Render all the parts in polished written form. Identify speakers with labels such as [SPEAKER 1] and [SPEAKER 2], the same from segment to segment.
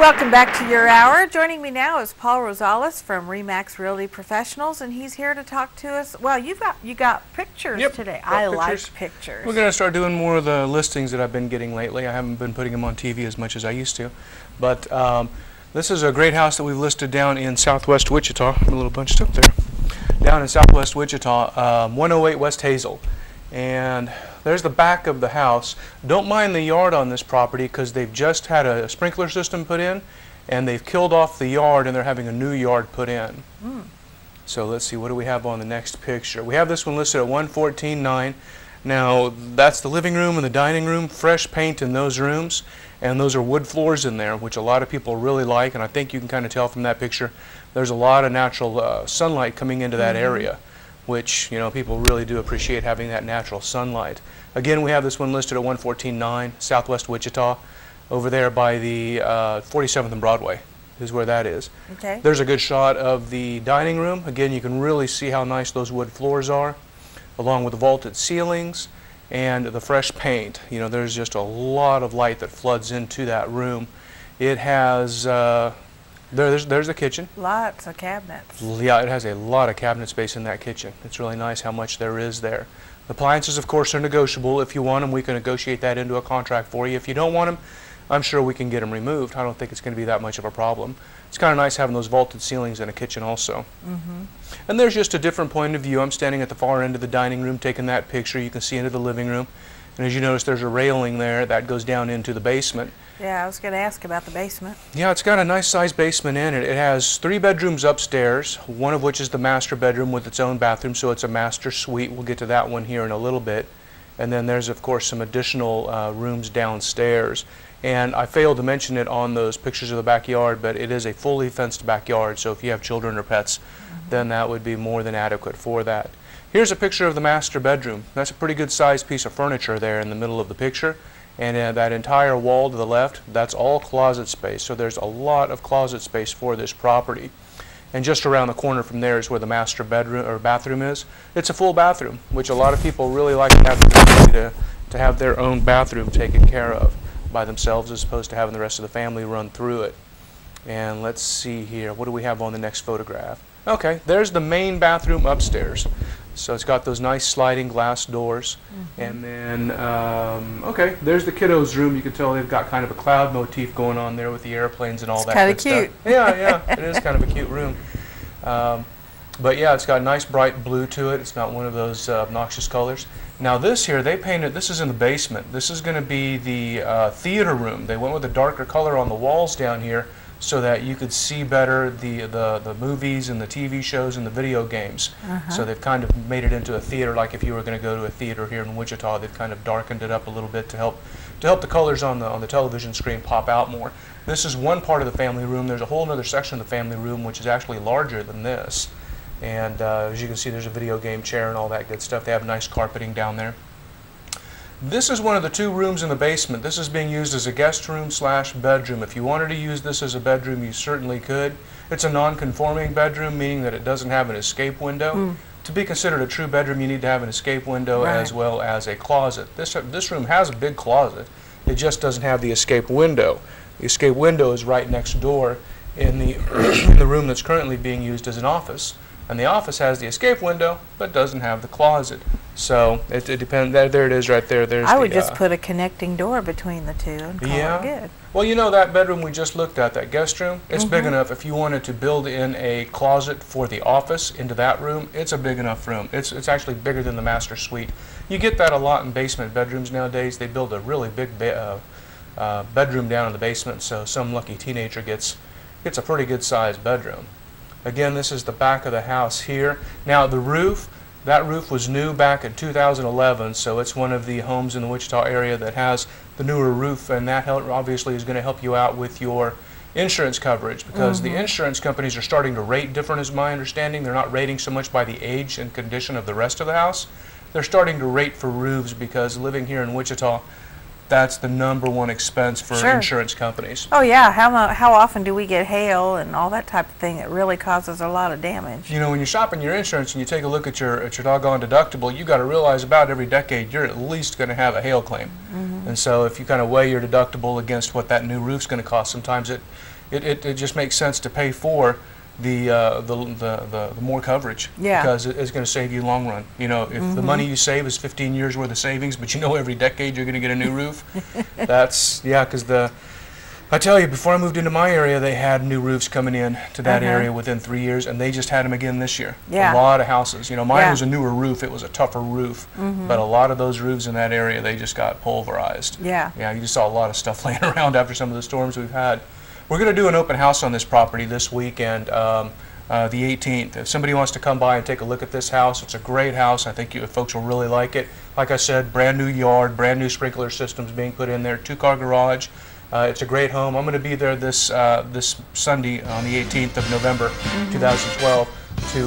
[SPEAKER 1] Welcome back to Your Hour. Joining me now is Paul Rosales from Remax Realty Professionals, and he's here to talk to us. Well, you got pictures today. I like pictures.
[SPEAKER 2] We're going to start doing more of the listings that I've been getting lately. I haven't been putting them on TV as much as I used to, but this is a great house that we've listed down in Southwest Wichita. I'm a little bunched up there. Down in Southwest Wichita, 108 West Hazel. And there's the back of the house. Don't mind the yard on this property because they've just had a sprinkler system put in and they've killed off the yard and they're having a new yard put in. So let's see, what do we have on the next picture? We have this one listed at $114,900. Now that's the living room and the dining room, fresh paint in those rooms, and those are wood floors in there, which a lot of people really like, and I think you can kind of tell from that picture there's a lot of natural sunlight coming into that area, which, you know, people really do appreciate having that natural sunlight. Again, we have this one listed at $114,900, Southwest Wichita, over there by the 47th and Broadway is where that is.
[SPEAKER 1] Okay.
[SPEAKER 2] There's a good shot of the dining room. Again, you can really see how nice those wood floors are, along with the vaulted ceilings and the fresh paint. You know, there's just a lot of light that floods into that room. It has there's the kitchen.
[SPEAKER 1] Lots of cabinets.
[SPEAKER 2] Yeah, it has a lot of cabinet space in that kitchen. It's really nice how much there is there. The appliances, of course, are negotiable. If you want them, we can negotiate that into a contract for you. If you don't want them, I'm sure we can get them removed. I don't think it's going to be that much of a problem. It's kind of nice having those vaulted ceilings in a kitchen also. And there's just a different point of view. I'm standing at the far end of the dining room taking that picture. You can see into the living room. And as you notice, there's a railing there that goes down into the basement.
[SPEAKER 1] Yeah, I was going to ask about the basement.
[SPEAKER 2] Yeah, it's got a nice sized basement in it. It has 3 bedrooms upstairs, one of which is the master bedroom with its own bathroom, so it's a master suite. We'll get to that one here in a little bit. And then there's, of course, some additional rooms downstairs. And I failed to mention it on those pictures of the backyard, but it is a fully fenced backyard, so if you have children or pets, then that would be more than adequate for that. Here's a picture of the master bedroom. That's a pretty good sized piece of furniture there in the middle of the picture. And that entire wall to the left, that's all closet space. So there's a lot of closet space for this property. And just around the corner from there is where the master bedroom or bathroom is. It's a full bathroom, which a lot of people really like to have the ability to have their own bathroom taken care of by themselves as opposed to having the rest of the family run through it. And let's see here, what do we have on the next photograph? Okay, there's the main bathroom upstairs. So it's got those nice sliding glass doors. And then, okay, there's the kiddos' room. You can tell they've got kind of a cloud motif going on there with the airplanes and all that good stuff.
[SPEAKER 1] Kind of cute.
[SPEAKER 2] Yeah, it is kind of a cute room. But yeah, it's got a nice bright blue to it. It's not one of those obnoxious colors. Now this here, they painted, this is in the basement. This is going to be the theater room. They went with a darker color on the walls down here so that you could see better the movies and the TV shows and the video games. So they've kind of made it into a theater, like if you were going to go to a theater here in Wichita. They've kind of darkened it up a little bit to help the colors on the television screen pop out more. This is one part of the family room. There's a whole other section of the family room which is actually larger than this. And as you can see, there's a video game chair and all that good stuff. They have nice carpeting down there. This is one of the 2 rooms in the basement. This is being used as a guest room / bedroom. If you wanted to use this as a bedroom, you certainly could. It's a non-conforming bedroom, meaning that it doesn't have an escape window. To be considered a true bedroom, you need to have an escape window as well as a closet. This room has a big closet. It just doesn't have the escape window. The escape window is right next door in the, in the room that's currently being used as an office. And the office has the escape window, but doesn't have the closet. So it depends. There it is, right there. There's.
[SPEAKER 1] I would just put a connecting door between the 2 and call it good.
[SPEAKER 2] Well, you know that bedroom we just looked at, that guest room. It's big enough. If you wanted to build in a closet for the office into that room, it's a big enough room. It's actually bigger than the master suite. You get that a lot in basement bedrooms nowadays. They build a really big bedroom down in the basement, so some lucky teenager gets a pretty good sized bedroom. Again, this is the back of the house here. Now the roof, that roof was new back in 2011, so it's one of the homes in the Wichita area that has the newer roof, and that obviously is going to help you out with your insurance coverage because the insurance companies are starting to rate different, is my understanding. They're not rating so much by the age and condition of the rest of the house. They're starting to rate for roofs because living here in Wichita, that's the #1 expense for insurance companies.
[SPEAKER 1] Oh yeah, how often do we get hail and all that type of thing that really causes a lot of damage?
[SPEAKER 2] You know, when you're shopping your insurance and you take a look at your doggone deductible, you got to realize about every decade you're at least going to have a hail claim. And so if you kind of weigh your deductible against what that new roof's going to cost, sometimes it just makes sense to pay for the more coverage, because it's going to save you long run. You know, if the money you save is 15 years worth of savings, but you know every decade you're going to get a new roof, that's, because I tell you, before I moved into my area, they had new roofs coming in to that area within 3 years, and they just had them again this year. A lot of houses. You know, mine was a newer roof. It was a tougher roof, but a lot of those roofs in that area, they just got pulverized. Yeah, you just saw a lot of stuff laying around after some of the storms we've had. We're going to do an open house on this property this weekend, the 18th. If somebody wants to come by and take a look at this house, it's a great house. I think you folks will really like it. Like I said, brand new yard, brand new sprinkler systems being put in there, 2-car garage. It's a great home. I'm going to be there this Sunday on the 18th of November, 2012, to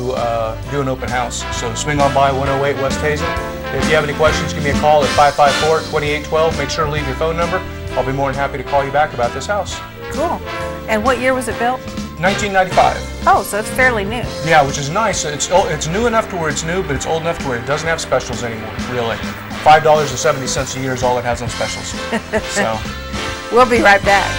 [SPEAKER 2] do an open house. So swing on by 108 West Hazen. If you have any questions, give me a call at 554-2812. Make sure to leave your phone number. I'll be more than happy to call you back about this house.
[SPEAKER 1] Cool. And what year was it built?
[SPEAKER 2] 1995.
[SPEAKER 1] Oh, so it's fairly new.
[SPEAKER 2] Yeah, which is nice. It's new enough to where it's new, but it's old enough to where it doesn't have specials anymore, really. $5.70 a year is all it has on specials. So.
[SPEAKER 1] We'll be right back.